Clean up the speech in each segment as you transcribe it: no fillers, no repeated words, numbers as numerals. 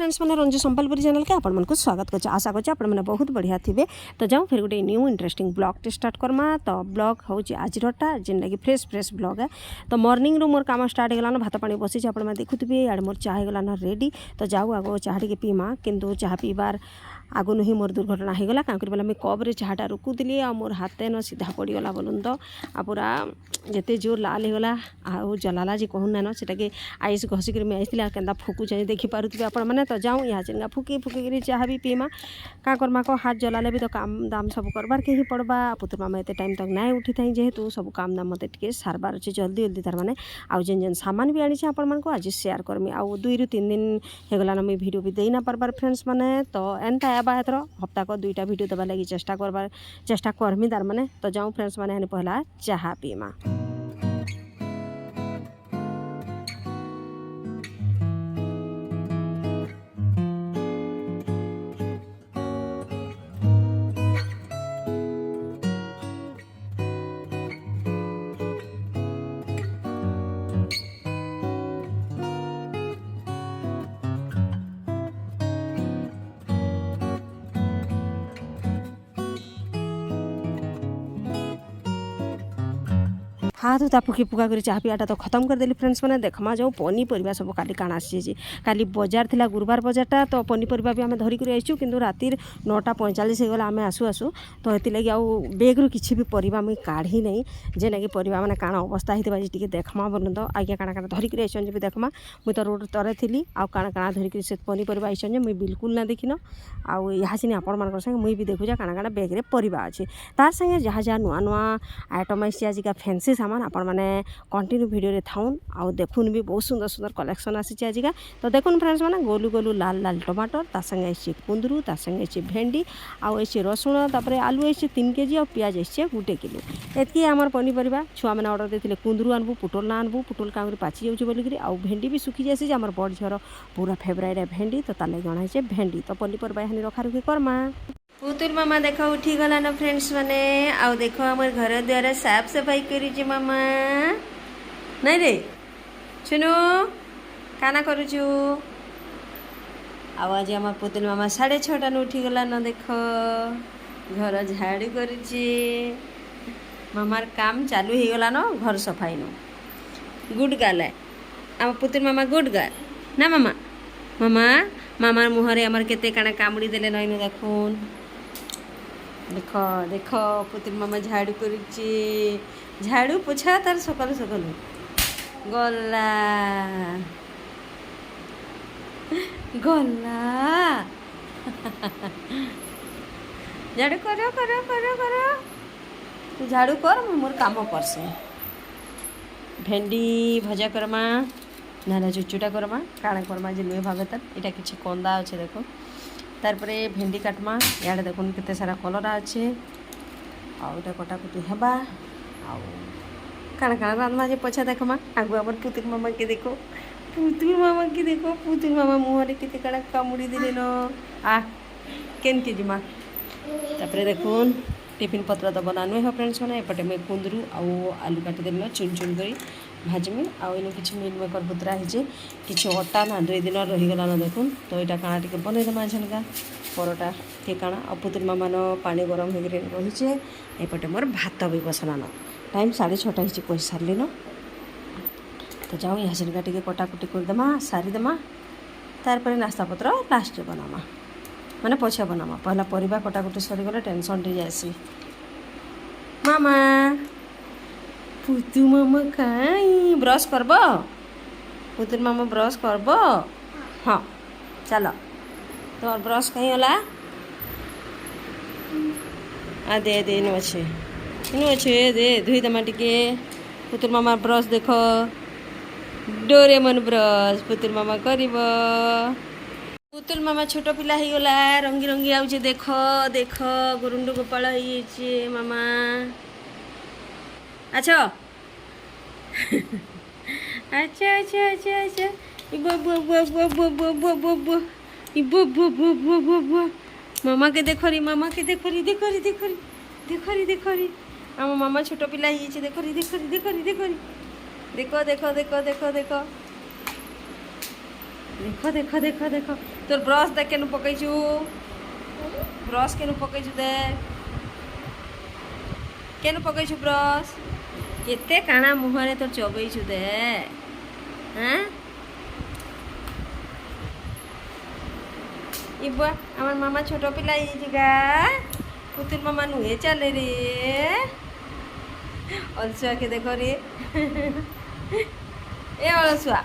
Friends मैंने Ranju Sambalpuri channel के आपण को स्वागत कर आशा कर बहुत बढ़िया थे। तो जाऊँ फिर गोटे new interesting blog start Karma. तो ब्लॉग हूँ आजरटा जेनटा कि फ्रेश फ्रेश ब्लॉग है। तो मॉर्निंग रू मोर काम स्टार्ट होगलान भात पानी बसी आप देखुए आड़े मोर चाह होगलान रेडी। तो जाऊ आगो चाह टे पीमा किंतु चाह पीबार आगु नुही मोर दुर्घटना होगला क्या कर मुझे कब्रे चाहटा रुकुली आ मोर हाथे न सीधा पड़गला बोलून। तो आ पूरा जिते जोर लाल होगला आउ जलाला जी कहूना न से आइस घसिक आईसी के फुकु चाहिए देखिपे आपण मैंने। तो जाऊँ यहाँ चेगा फुकी फुकी चाह भी पीमा क्या करमा को हाथ जलाले भी तो काम दाम सब करबार के ही पड़वा। पुत्र मामा एत टाइम तक ना उठी था जेहेतु सब काम दाम मत सारबार अच्छे जल्दी जल्दी तार मैंने आउ जेन जेन सामान भी आनी आपण को आज शेयर करमी। आउ 2 ରୁ 3 दिन होगलान मुझे वीडियो भी देना पार्बार फ्रेंड्स मैंने। तो एनता आबा एथर हप्ता को 2टा वीडियो देवा लगी चेष्टा करमी तार मैंने। तो जाऊँ फ्रेंड्स मैंने पहला चाह पीमा। हाथ उता फुकी फुका कर चाह पियाटा तो खत्म कर देली फ्रेंड्स मैंने। देखमा जाऊँ पनीपरिया सब काली काଣା आसी काली बजार थिला गुरुवार बजारटा। तो पनीपरिया भी आम धरिक आईचु किंतु राति 9:45 होगला आम आसु आसु। तो हेती लगी आउ बेग रु किछि भी परिबा मुई काढ़ी नहीं जे ना कि परिबा माने काଣା अवस्था हितबा जे टिके देखमा बोलन। तो आज्ञा काଣା काଣା धरिक आइछन जे देखमा मुई तो रोड तरे थिली आउ काଣା काଣା धरिक से पनीपरिया आइछन जे मुई बिल्कुल ना देखिन। आउ यहाँ सिनी आपण मानकर संगे मुई भी देखु जा काଣା काଣା बेग रे परिबा अछि तार संगे जहाँ जहाँ नुआ नुआ आइटम आइछि आजिका फैंसी सामान आपण मैंने कंटिन्यू वीडियो रे थाउन आउ देखुन भी बहुत सुंदर सुंदर कलेक्शन आसी आजिका। तो देखुन फ्रेंड्स मैंने गोलू गोलू लाल लाल टमाटर ता संगे आइछि कुंदरू ता संगे आइछि भेंडी आउ आइछि रसुण तापरे आलू आइछि 3 केजी और प्याज आइछि 1 किलो। एतकी आमर पनीपरिया छुआ मैंने ऑर्डर देथिले कुंदरू आनबू पुटल ना आनबू पुटल कांगरी पाची जाउछि बोलिकरी आउ भेंडी भी सुखी जासी आमर बड़ झर पूरा फेवरेट है भेंडी। तो ताले गणा है भेंडी। तो पनीपरिया हनी रखा रुखी करमा। पुतुल मामा देख उठी गला न फ्रेंड्स मैंने आउ देख आमर घर द्वारा साफ सफाई करी मामा नहीं रे सुनु काना करुचु। आज आम पुतुल मामा 6:30 उठी गला न देख घर झाड़ू करुची मामार काम चालू ही गला न घर सफाई न गुड गर्ल है आम पुतुल मामा गुड गर्ल ना मामा। मामा मामार मुहरे आमर केते काना कामुड़ी देले नईनु देखुन देख देख पुतुल मामा झाड़ू करुची झाड़ू पोछा तार सकालू सकालू गला गला झाड़ू करो करो करो करो तू झाड़ू कर मोर काम करसे। भेंडी भजा करमा ना चुचुटा करमा काଣା करमा जे नुहे भावे तर इटा किछि कंदा अच्छे देखो तारपरे भेंडी काटमा याडे देखुन केते सारा कलरा अच्छे आउ इटा कटाकुटी हेबा आउ काଣା काଣା रांधमा जे पछा देखमा आगु हमर पुतुल मामा के देखो पुतुल मामा मुहरे केते काଣା कामुड़ी दिले न आ केन के जिमा। तापरे देखुन टिफिन पत्र तो बनानु है फ्रेंड्स मैंने एपटे मैं कुंदरू आउ आलू काटी देली चुन चुन करी भाजमी आउ इन किसी मिल मेकर बुतरा है किसी अटा ना 2 दिन रहीगला न देखुन। तो यहाँ काଣା टे बनईदमा झनका परोटा के काଣା आ पुतुल मामा न पानी गरम हो रही है। एपटे मोर भात भी बसलान टाइम 6:30 हो कही सारे न। तो जाऊँ यहाँ झनका टे कटाकुटी करदेमा सारीदेमा तारपर नास्ता पत्र लास्ट बनामा मैंने पछे बनामा पहला परिबा कटाकुटी सरीगले टेंशन टे जासी। मामा पुतु मामा कहीं ब्रश करब पुतुल मामा ब्रश करब हाँ चलो तो ब्रश कहीं होला आ दे दे इन अच्छे दे धुई दमा टिके पुतुल मामा ब्रश देख डोरेमन ब्रश पुतुल मामा करिब। पुतुल मामा छोट पिला ही गला रंगी रंगी आउचे देख देख गुरुंडु गोपाल ही मामा अच्छा अच्छा अच्छा अच्छा अच्छा मामा के देखरी मामा के देखरी देखरी देखरी देखरी देखरी आम मामा छोट पिला ही देखरी देखरी देखरी देखरी देखो देखो देखो देखो देखो देख देख देख देख तोर ब्रश देख केनु पकईचु ब्रश केनु पकईचु देख केनु पकईचु ब्रश केते काना मुहरे तोर चबईचु दे हाँ इबुआ आमार मामा छोट पिला इजिगा पुतुल मामा नुहे चले रे अलसुआ के देखो रे ए अलसुआ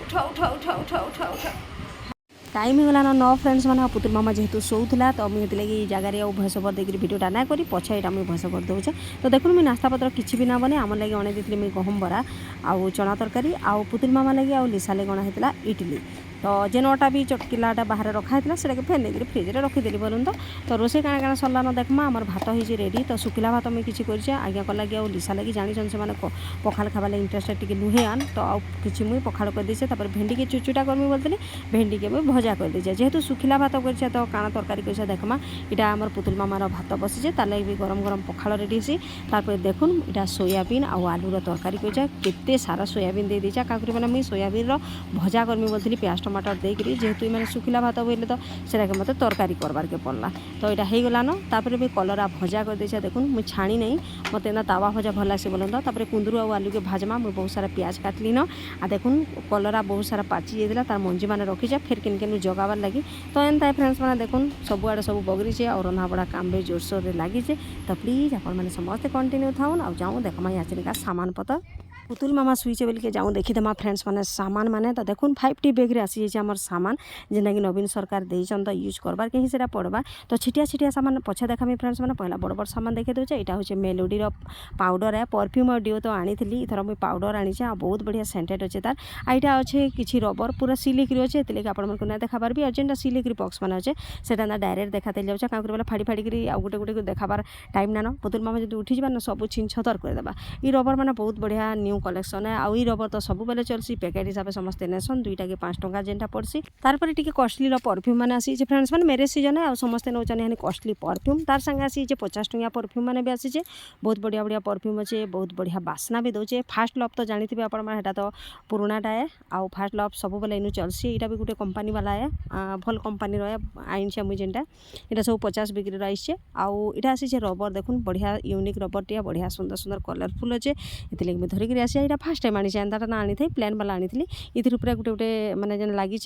उठा उठा उठा उठा उठा उठा टाइम होगलान न फ्रेंड्स मैंने पुतुल मामा जेहेतु शोला तो मुझे लगे जगार भॉइस ओवर देकर वीडियोटा ना करी पछे यहाँ मुझे भॉइस ओवर दूचे तो देखो मुझे नास्ता पत्र किसी भी ना बने आम लगे अणे देती मुझे गहम बरा आउ चना तरकारी आउ पुतुल मामा लगे आउ लिसा लगे अणा होता इडली तो जे नटा भी चटकिलाटा बाहर रखा था से फेन लेकर फ्रिज में रखीदेली बोलूँ तो रोसे काଣା काଣା सरलान देखमा आमर भात हो रेडी तो शुखिला भात मुझे किसी कर आज्ञा को लगे आउ लिसा लगे जानी से पखाड़ खावा लगे इंटरेस्टेड टी नुहे आन तो आउ कि मुझे पखाड़ कर देचे भेंडी के चुचुटा करमी बोलते भेंडी के मुझे भजा कर देचे जेहेतु शुखिला भात कर तो काଣା तरकारी कर देखमा इटा आमर पुतुल मामार भात बसीचे तार लगे भी गरम गरम पखाड़ रेडी से देखुन इटा सोयाबीन आउ आलूर तरकारी कर केते सारा सोयाबीन दे दीचा क्या मैंने मुझे सोयाबीन भजा करमी बोलती प्याज टमाटर देकरी जेहेतु मैंने शुखिला भात बोले तो से मत तरकारी करवार के पड़ला तो यहाँ हो गलान तापर भी कलरा भजा कर देचा देखुन मुझे छाणी नहीं मत ना तावा भजा भल आसे बोलूँ तो कुंदरू और आलू के भाजमा मुझे बहुत सारा प्याज काटली न आ देखुन कलरा बहुत सारा पाची जाता तार मंजी मैंने रखीचे फिर किन किन जगाबार लगी तो एंता फ्रेंड्स मैंने देखुन सबुआड़े सब बगरीचे और रंधा बड़ा काम भी जोरसोर से लगी तो प्लीज आप समस्ते कंटिन्यू थाउन आ जाऊँ देखमा यहाँ सामान पतर पुतुल मामा शुईचे बोल के जाऊँ देखीदेमा फ्रेंड्स मैंने सामान माने तो देखुन 5T बैग्रे आसी जाए सामान जेना कि नवीन सरकार देचन तो यूज करबार के ही से पड़वा तो छिटिया छिटिया सामान पछे देखामी फ्रेंड्स मैंने पहला बड़ बड़ सामान देखे दूचे यहाँ हूँ मेलोडी पाउडर है परफ्यूम और डिओ तो आनी इथर मुझे पाउडर आनी बहुत बढ़िया सेंटेड अच्छे तार आईटा अच्छे किसी रबर पूरा सिलिक्री अच्छे ये आप देखाबार भी अर्जेंटा सिलिक्री बक्स मैंने अच्छे से डायरेक्ट देखा जाऊँ क्या बोले फाड़ी फाड़ी आउ गोटे गोटे देखाबार टाइम ना पुतुल मामा जो उठी जाए ना सब छिन छतर करदेबा ये रबर मैंने बहुत बढ़िया न्यू कलेक्शन है आउ रबर तो सब बेले चलसी पैकेट हिसाब से समस्ते नेसन 2टा के 5 टंका जेनटा पड़सी तारपर टी कॉस्टली परफ्यूम मैंने आसी फ्रेंड्स मैंने मेरेज सीजन है आ समस्ते नौचान कॉस्टली परफ्यूम तार संगे आसी 50 टंका परफ्यूम मैंने भी आसी बहुत बढ़िया बढ़िया परफ्यूम अच्छे बहुत बढ़िया बास्ना भी दौचे फास्ट लव तो जानी थे आप तो पुराणाटा है आउ फास्ट लव सब बेले इन चलसी यहाँ भी गोटे कंपनी वाला है भल कंपनी रहा आईन से मुझे जेनटा यहाँ सब 50 बिक्री आईसे आउ यहाँ आसी रबर देखुन बढ़िया यूनिक रबर टी बढ़िया सुंदर सुंदर कलरफुल अच्छे ये मुझे धरिक आसी यहाँ फास्ट टाइम आनी एंता ना आनी थी प्लेन वाला आनी इधर पूरा गोटे गोटे मानने जेन लगे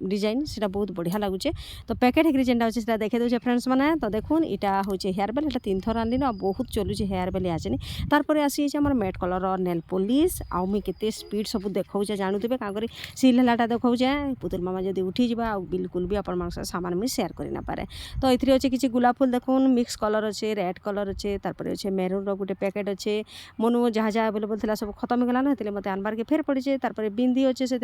डिजाइन से बहुत बढ़िया लगुचे तो पैकेट हेकरी जेनटा अच्छे देखे दूचे फ्रेंड्स मैंने तो देखुन यहाँ हूँ हेयर बेल ये 3 थर आनली ना बहुत चलुचे हेयर बेल आसनी तार आसी आम मेट कलर नेल पॉलिश आउ मुझे केते स्पीड सब देखा जानूे क्या कर सिल हलाटा देखा पुतुल मामा जब उठी जा बिल्कुल भी आप सामान मुझे सेयार करना पारे तो ये अच्छे किसी गुलाब फूल देखुन मिक्स कलर अच्छे रेड कलर अच्छे तार अच्छे मेरून रोटे पैकेट अच्छे मनु जहाँ जहाँ अवेलेबल था सब खत्म हो गलान हेतु मत आनबार के फेर पड़े तार बिंदी अच्छे से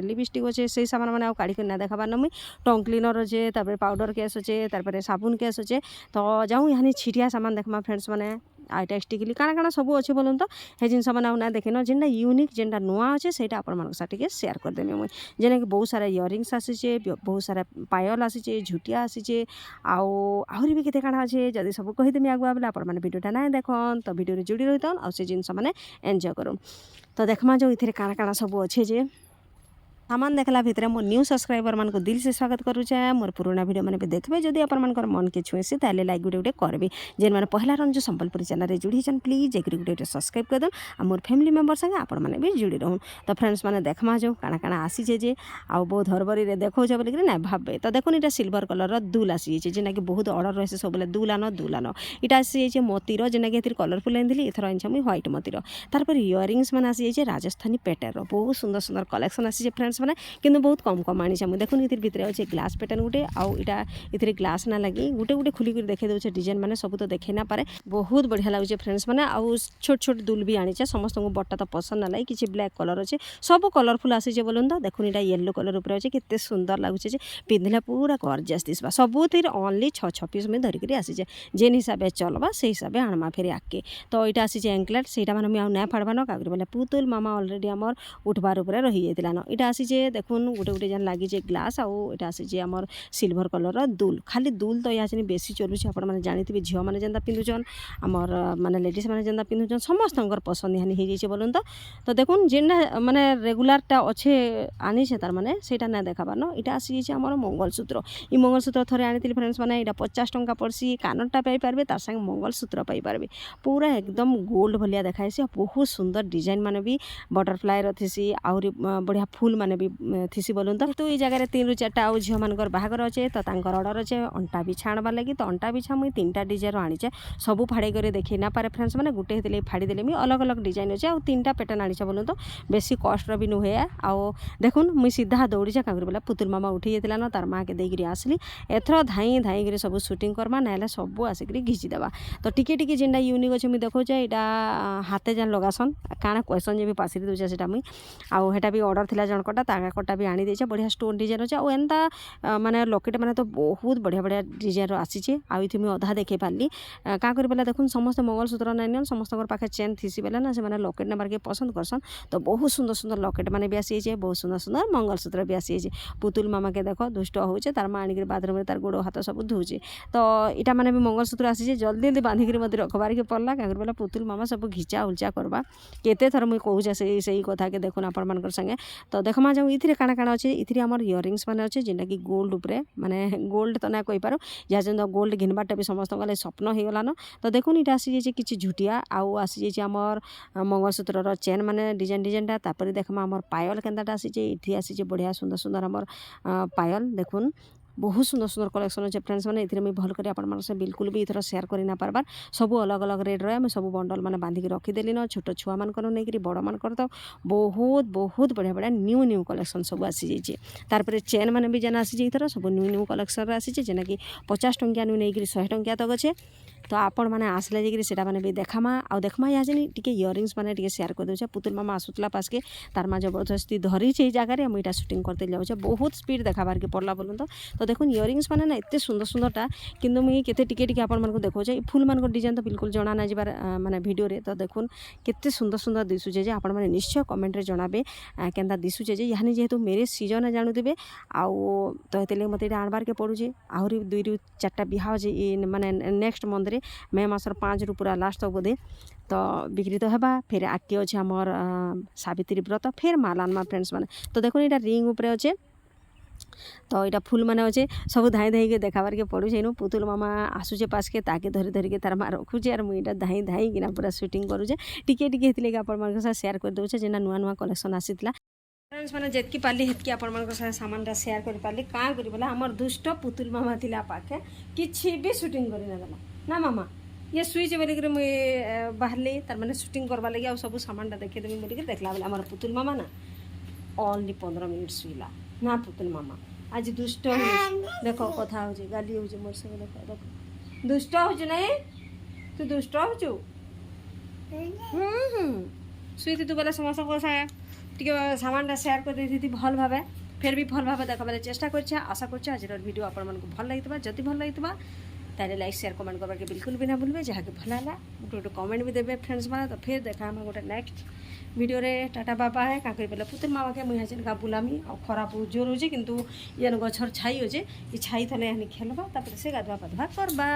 लिपस्टिक अच्छे से सामान मैंने काढ़ी ना देखाबार ना मुई टंग क्लीनर अच्छे पाउडर केस अच्छे तार साबुन केस अच्छे तो जाऊँ यहाँ छिटिया सामान देखमा फ्रेंड्स मैंने आईटा स्टिकली काଣା काଣା सब अच्छे बोलूँ तो ये जिन मैंने ना देखेन जेनटा यूनिक जेनटा नुआ अच्छे से आपके सेयार करदेमी मुझे जेना कि बहुत सारा इयरिंग्स आसीचे बहुत सारा पायल आसीचे झुटिया आसीचे आहरी भी केते काଣା अच्छे जदि सब कहीदेमी आगुआ बोले आप भिडियोटा ना देखन तो भिडियो जोड़ी रही आ जिन मैंने एंजॉय करूँ तो देखमा जो इथे काଣା काଣା सब अच्छे जे सामान देखला भितर मो न्यू सब्सक्राइबर मान को दिल से स्वागत करुचे मोर पुराना वीडियो मैंने भी देखबे जदि आप मन के छुएसी ताले लाइक गोटे गोटे करबे जेन मैंने पहला रन जो संबलपुरी चैनल रे जुड़ी छन प्लीज एक गोटे सब्सक्राइब कर दम आ मोर फैमिली मेंबर संगे आप मैंने भी जुड़ी रहूँ तो फ्रेंड्स मैंने देखमा जो काଣା काଣା आसीचे जे आ बहुत हरबरी रे देखौ जे बोले ना भाबे तो देखुन इटा सिल्वर कलर दुल आसी जे जेना कि बहुत ऑर्डर रहे सब बोले दुलान इटा आसी जे मोतीर जेना कि कलरफुल एंदिली इथर आनछा मुई व्हाइट मोतीर तारपर इयरिंग्स मैंने आसी जे राजस्थानी पैटर्न बहुत सुंदर सुंदर कलेक्शन आसी जे फ्रेंड्स मैंने किंतु बहुत कम कम आनी मुझे देखुन इधर भितर अच्छे ग्लास पैटर्न गोटे आउ इटा इधर ग्लास ना लगी गोटे गोटे खुलिक देखे दूचे डिजाइन मैंने सब तो देखे ना पारे बहुत बढ़िया लगे फ्रेंड्स मैंने आउ छोट छोट दुल भी आनी समस्त को बट्टा तो पसंद ना लगे किसी ब्लैक कलर अच्छे सब कलरफुल आसी बोलूँ तो देखुन यहाँ येलो कलर उपर अच्छे कितने सुंदर लगुचे पिंधला पूरा गॉर्जियस दिसबा सबुतिर ओनली 6 पीस में धरिक आसीचे जेन हिसाब से चलबा से हिसाब से आनमा फेर आके तो यहाँ आसी एंकलेट से मैंने ना फाड़बा न क्या बोले पुतुल मामा अलरेडी आमर उठबार उपर रही जाता न यहाँ आसी जे देखुन गोटे गोटे जान लगी जे ग्लास आउ एटा आसी जे हमर सिल्वर कलर दुल खाली दुल तो यहाँ बेसी चलुचे आपण मैंने जानी झील मैंने जेनता पिंधुचन आमर माने लेडीज मैंने जेनता पिंधुचन समस्त पसंद यहाँ हो जाइए बोलून तो देखुन जेनटा माने रेगुलारटा अच्छे आनी से तार माने सेटा ना देखाबार न इटा आसी जे हमर मंगलसूत्र ई मंगलसूत्र थरे आनी फ्रेंड्स मैंने यहाँ 50 टंका पड़सी कानटा पाइपारे तार संगे मंगलसूत्र पाइपारे पूरा एकदम गोल्ड भलिया देखाइसी बहुत सुंदर डिजाइन माने भी बटरफ्लाई रथिसी आउरी बढ़िया फूल माने भी थिसी बोलून तो ये जगह 3 ରୁ 4टा आउ झील मानकर बाहागर अच्छे तो तांकर ऑर्डर अच्छे अंटा बिछा आनबार लगी तो अंटा बिछा मुई 3टा डिजाइन आनीचे सबू फाड़े कर देखी ना पारे फ्रेंड्स मैंने गोटे हेतु फाड़ी देले अलग अलग डिजाइन अच्छे आउ 3टा पैटर्न आनीचे बोलून तो बेसी कस्ट भी नुहे आउ देखुन मुई सीधा दौड़ीचे क्या बोला पुतुल मामा उठी जाता ना तार माँ के देकर आसली एथर धाई धाई कर सब सुटिंग करमा ना सब आसिक घिचिदेवा तो टिके जेनटा यूनिक अच्छे मुझे देखो यहाँ हाथे जान लगासन काଣା क्वेश्चन भी पासी दूचे से मुई आउ हेटा भी ऑर्डर थिला जनकटा तागा कटा भी आनी देचे बढ़िया स्टोन डिजाइन अच्छे आउ एंता माने लकेट माने तो बहुत बढ़िया बढ़िया डिजाइन आसीचे आउ इथि मुई अधा देखे पारली का करी बेला देखुन समस्त मंगलसूत्र नाइन समस्त पाखे चेन थीसी बेला ना से माने लकेट नेबार के पसंद करसन तो बहुत सुंदर सुंदर लकेट माने भी आसी बहुत सुंदर सुंदर मंगलसूत्र भी आसी पुतुल मामा के देख दुष्ट होचे तार माँ आनिक बाथरूम तार गोड़ हाथ सब धोचे तो इटा माने भी मंगलसूत्र आसी जल्दी जल्दी बांधिक मत रखबार के पड़ला क्या बेला पुतुल मामा सब घिचा उलचा करवा केते थर मुई कहूचे से कथा के देखुन आपण मानकर संगे तो देखमा जाऊ इथिरे काଣା काଣା अच्छे इथिरे हमर इयरिंग्स माने अच्छे जेनटा कि गोल्ड उपरे माने गोल्ड तो ना कहि पारो या जेन गोल्ड घिनबाटा भी समस्त गले स्वप्न हो गलान तो देखुन इटा आसी जे किछि झुटिया आउ आसी जे हमर मंगलसूत्र चेन माने डिजाइन डिजाइनटा तापर देखमा हमर पायल केनताटा आसी जे इथि आसी जे बढ़िया सुंदर सुंदर हमर पायल देखुन बहुत सुंदर सुंदर कलेक्शन अच्छे फ्रेंड्स मैंने इतने मुझे भल कर से बिल्कुल भी इथर शेयर करना पार्बार सब अलग अलग रेट रहे मैं सब बंडल मैंने बांधिक रखीदेली न छोट छुआ मान नहीं बड़ मान तो बहुत बहुत बढ़िया बढ़िया न्यू न्यू कलेक्शन सब आसी जाइए तार चेन मैंने भी जाना आसी इथर सब न्यू न्यू कलेक्शन आसी जेना कि 50 टंकिया नु नहीं 100 टंकिया तक अच्छे तो आपण मैंने आसले जाकि सेटा मैंने भी देखामा आ देखमा यहाँ जे टिके इयरिंग्स मैंने टिके शेयर कर दूचे पुतुल मामा आसुतला पास के तार माँ जबरदस्ती धरी से जगह मुझे शूटिंग करते जाऊे बहुत स्पीड देखाबार के पड़ला बोलूँ तो देखुन इयरिंग्स मैंने ना एत सुंदर सुंदरटा किंतु मुझे केते टिके आपण मानक देखोचे फुल मान डिजाइन तो बिल्कुल जना ना जबार माने वीडियो रे तो देखुन केते सुंदर सुंदर दिशुचे जे आपण माने निश्चय कमेंट रे जनाबे केनता दिशुचे जे यानी जेहेतु मेरे सीजन जानूथे आउ तो ये मत आनबार के पड़ुचे आहरी 2 ରୁ 4टा बिहा जे माने नेक्स्ट मंथ रे मे मासर 5 ରୁ पूरा लास्ट तक बोधे तो बिक्री तो हेबा फिर आगे अच्छे आमर सावित्री व्रत फिर मालानमा फ्रेंड्स मैंने तो देखो यहाँ रिंग उपरे अच्छे तो यहाँ फुल माने अच्छे सब धाई धाई के देखाबार के पड़ुचे इनु पुतुल मामा आसुचे पास के ताके धरी धरी के तार माँ रखुचे और मुझे धाई धाई किना पूरा शूटिंग करुचे टिके टिके हेतु लगे आपण साथ शेयर कर दूचे जेना नुआ नुआ कलेक्शन आसीला फ्रेंड्स मैंने जितकी पार्ली हेतकी आपण सामान शेयर कर पार्ली क्या करी बोला हमर दुष्ट पुतुल मामा थिला पाखे किछि भी शूटिंग करि ना देला ना मामा ये सुईच बोलिक मुझे बाहरली तार मैंने शूटिंग करवा लगे सब सामान देखेदेवी बोलिक देखला बेला हमार पुतुल मामा ना ओनली 15 मिनिट शुला ना पुतुल मामा आज दुष्ट देख कथा हो गाली हो मोर सब देख देख दुष्ट हो नहीं तू दुष्ट हो शुई तू बोले समस्त टे सामान शेयर कर दी भल भाव फिर भी भल भाव देखा चेष्टा कर आशा कर आज वीडियो आपण मानक भल लगी जदि भल लगी तारे लाइक शेयर कमेंट करवा के बिल्कुल भी ना भूलबे जहाँ के भल है गोटे कमेंट भी देवे फ्रेंड्स मैंने तो फिर देखा गोटे नेक्स्ट वीडियो रे टाटा बाबा है क्या करी पुतुल मामा के मुझे का बुलामी और खरा बहुत जोर हो किंतु ये गछर छाई हो ये छाई थले खेलबा से गाधुआ पाधुआ करवा।